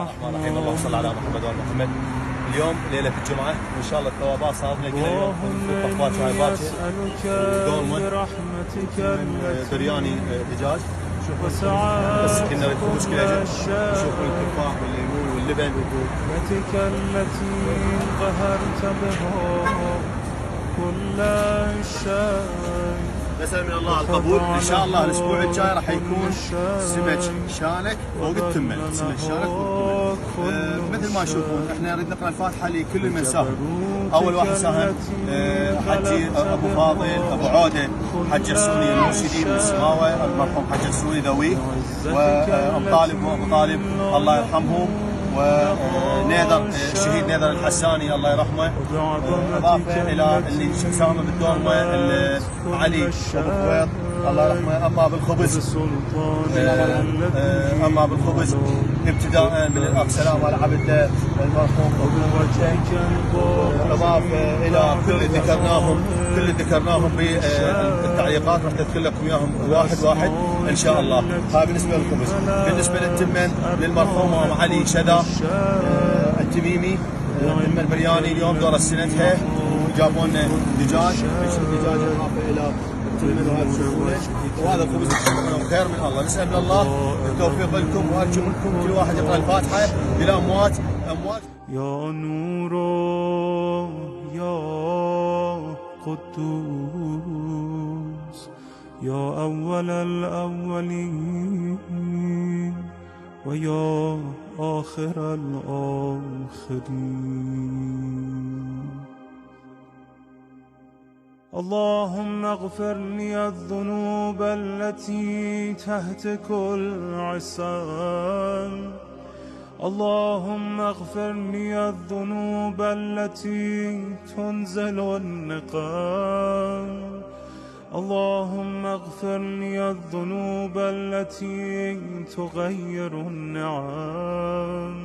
الرحمن الرحيم. اللهم صل على محمد وآل محمد. اليوم ليلة الجمعة وإن شاء الله الثوابات صارنا كل يوم طفات شاي باكر ودولمة برياني دجاج. بس كنا الفلوس كلها شوفوا التفاح والليمون واللبن رحمتك التي قهرت بها كل شيء. نسأل من الله القبول. ان شاء الله الاسبوع الجاي راح يكون سمك شانك فوق التمن، سمك شانك فوق التمن. مثل ما تشوفون احنا نريد نقرا الفاتحه لكل من ساهم. اول واحد ساهم حجي ابو فاضل ابو عوده، حج السوني المرشدي من السماوه، المرحوم حج السوني ذويه، وام طالب وابو طالب الله يرحمهم، ونيذر الشهيد نيذر الحساني الله يرحمه، اضافه الى اللي ساهم بالدورمه علي ابو خويط الله يرحمه. اما بالخبز ابتداء من الاخ سلام على عبده المرحوم اضافه الى كل ذكرناهم بالتعليقات راح تذكر لكم اياهم واحد واحد ان شاء الله. هاي بالنسبه للخبز. بالنسبه للتمن للمرحوم علي شذا التميمي، التمن برياني اليوم دور سنتها، جابوا لنا دجاج اضافه الى وهذا الخبز خير من الله. نسأل من الله التوفيق لكم وارجو منكم كل واحد يقرأ الفاتحة إلى أموات. يا نور يا قدوس يا أول الأولين ويا آخر الآخرين. اللهم اغفر لي الذنوب التي تهتك العصام. اللهم اغفر لي الذنوب التي تنزل النقام. اللهم اغفر لي الذنوب التي تغير النعم.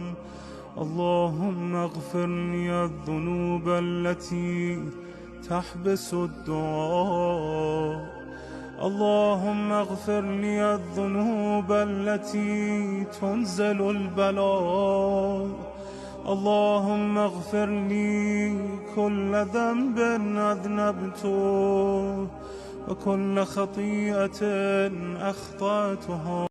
اللهم اغفر لي الذنوب التي تحبس الدعاء. اللهم اغفر لي الذنوب التي تنزل البلاء. اللهم اغفر لي كل ذنب أذنبته وكل خطيئة أخطأتها.